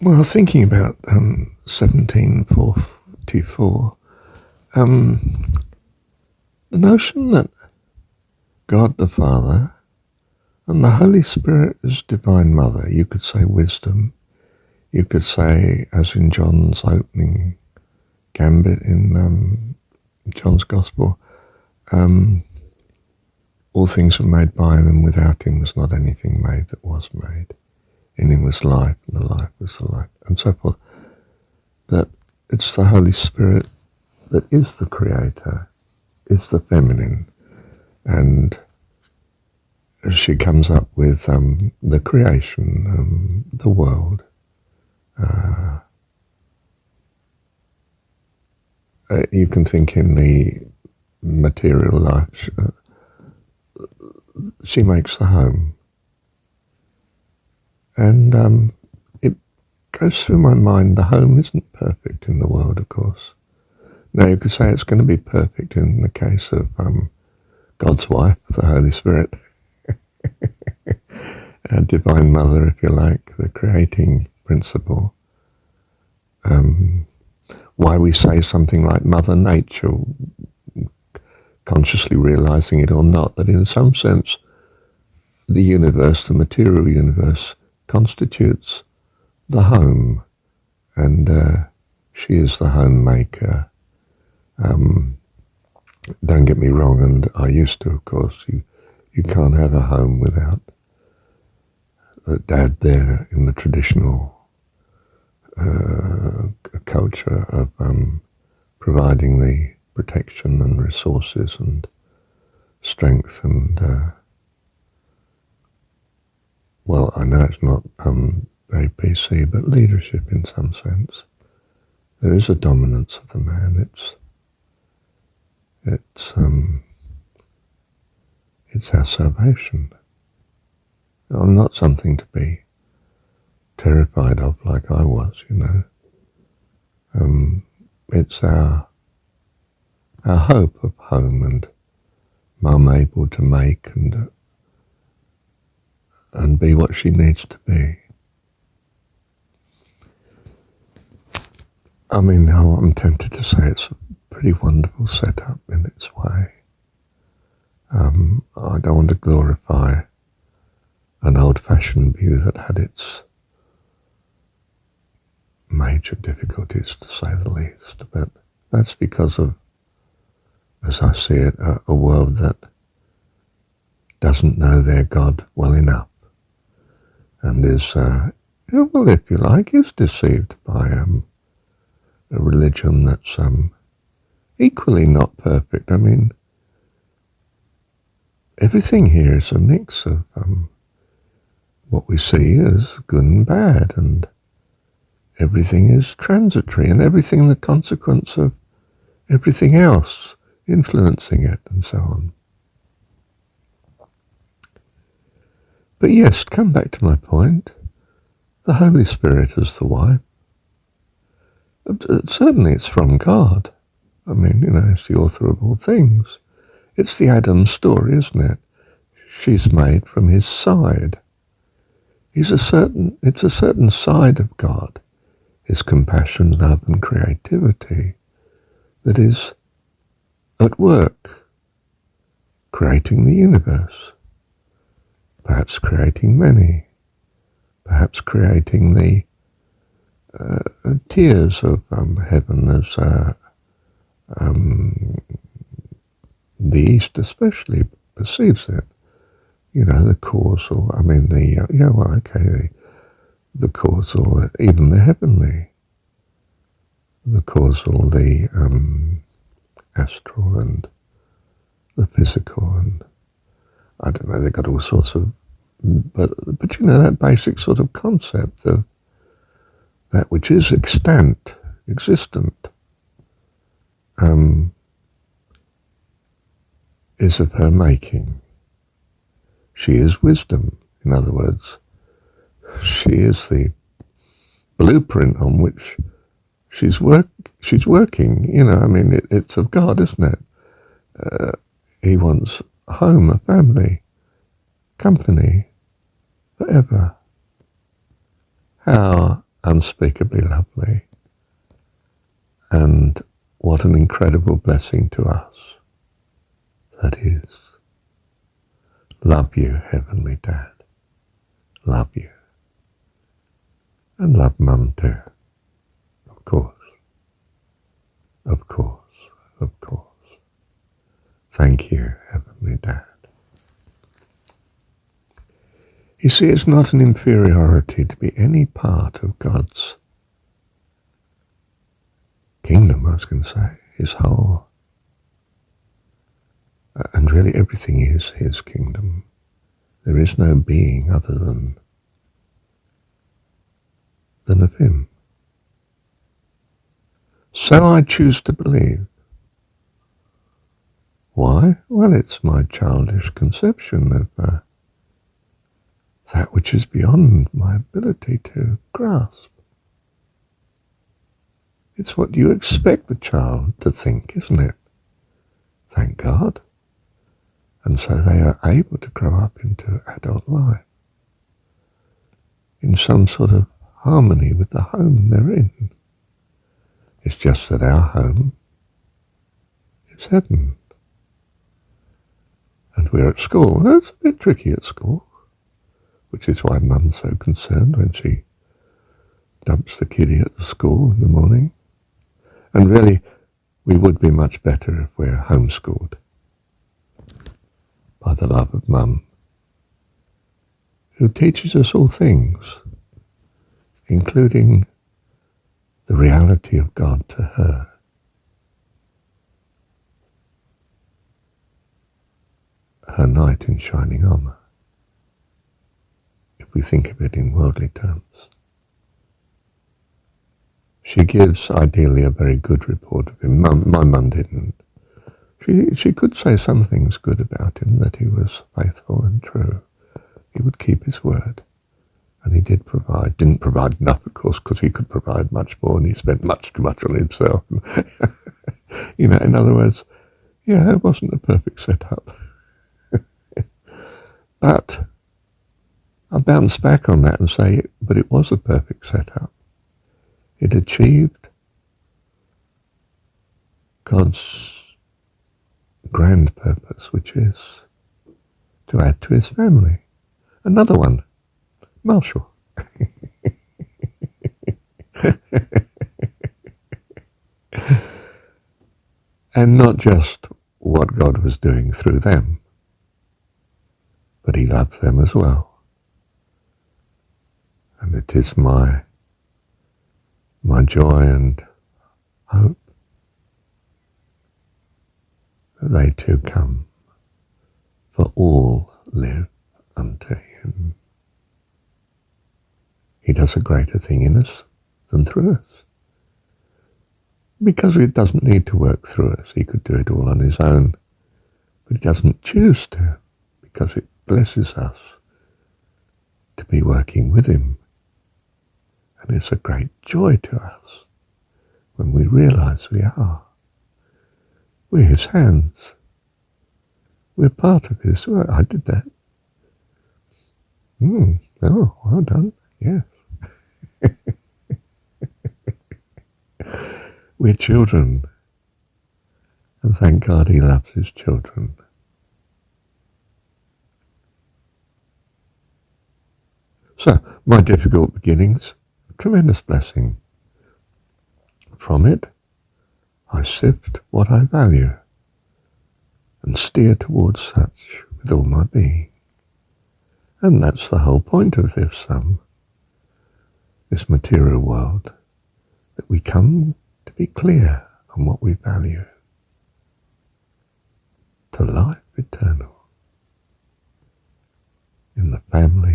Well, thinking about 1744, um, the notion that God the Father and the Holy Spirit is Divine Mother, you could say wisdom, you could say, as in John's opening gambit in John's Gospel, all things were made by him, and without him was not anything made that was made. In him was life, and the life was the light, and so forth. That it's the Holy Spirit that is the creator, is the feminine, and she comes up with the creation, the world. You can think in the material life, she makes the home. And it goes through my mind, the home isn't perfect in the world, of course. Now, you could say it's going to be perfect in the case of God's wife, the Holy Spirit, a Divine Mother, if you like, the creating principle. Why we say something like Mother Nature, consciously realizing it or not, that in some sense the universe, the material universe, constitutes the home, and she is the homemaker. Don't get me wrong, and I used to, of course, you can't have a home without a dad there in the traditional culture of providing the protection and resources and strength and well, I know it's not very PC, but leadership in some sense. There is a dominance of the man. It's our salvation. Not something to be terrified of like I was, you know. It's our hope of home and mum able to make and be what she needs to be. I mean, now I'm tempted to say it's a pretty wonderful setup in its way. I don't want to glorify an old-fashioned view that had its major difficulties, to say the least, but that's because of, as I see it, a world that doesn't know their God well enough and is, well, if you like, is deceived by a religion that's equally not perfect. I mean, everything here is a mix of what we see as good and bad, and everything is transitory, and everything the consequence of everything else influencing it, and so on. But yes, to come back to my point, the Holy Spirit is the wife. Certainly it's from God. I mean, you know, it's the author of all things. It's the Adam story, isn't it? She's made from his side. It's a certain side of God, his compassion, love, and creativity, that is at work, creating the universe, perhaps creating many, perhaps creating the tears of heaven as the East especially perceives it. You know, the causal, I mean, the causal, even the heavenly, the causal, the astral and the physical, and I don't know, they've got all sorts of, but you know, that basic sort of concept of that which is existent, is of her making. She is wisdom, in other words. She is the blueprint on which she's working. You know, I mean, it's of God, isn't it? He wants a home, a family, company, forever. How unspeakably lovely. And what an incredible blessing to us that is. Love you, Heavenly Dad. Love you. And love Mum too. Of course. Of course. Of course. Thank you, Heavenly Dad. You see, it's not an inferiority to be any part of God's kingdom, I was going to say, his whole. And really everything is his kingdom. There is no being other than of him. So I choose to believe. Why? Well, it's my childish conception of that which is beyond my ability to grasp. It's what you expect the child to think, isn't it? Thank God. And so they are able to grow up into adult life in some sort of harmony with the home they're in. It's just that our home is heaven. And we're at school. It's a bit tricky at school, which is why Mum's so concerned when she dumps the kiddie at the school in the morning. And really, we would be much better if we're homeschooled by the love of Mum, who teaches us all things, including the reality of God to her. Her knight in shining armour, if we think of it in worldly terms. She gives, ideally, a very good report of him. My mum didn't. She could say some things good about him, that he was faithful and true. He would keep his word. And he did provide. Didn't provide enough, of course, because he could provide much more, and he spent much too much on himself. In other words, yeah, it wasn't a perfect setup. But I bounce back on that and say, but it was a perfect setup. It achieved God's grand purpose, which is to add to his family. Another one, Marshall. And not just what God was doing through them, but he loves them as well. And it is my joy and hope that they too come, for all live unto him. He does a greater thing in us than through us. Because it doesn't need to work through us. He could do it all on his own. But he doesn't choose to, because it blesses us to be working with him. And it's a great joy to us when we realize we are. We're his hands. We're part of his work. I did that. Oh, well done. Yes. We're children. And thank God he loves his children. So, my difficult beginnings, tremendous blessing. From it, I sift what I value and steer towards such with all my being. And that's the whole point of this material world, that we come to be clear on what we value, to life eternal in the family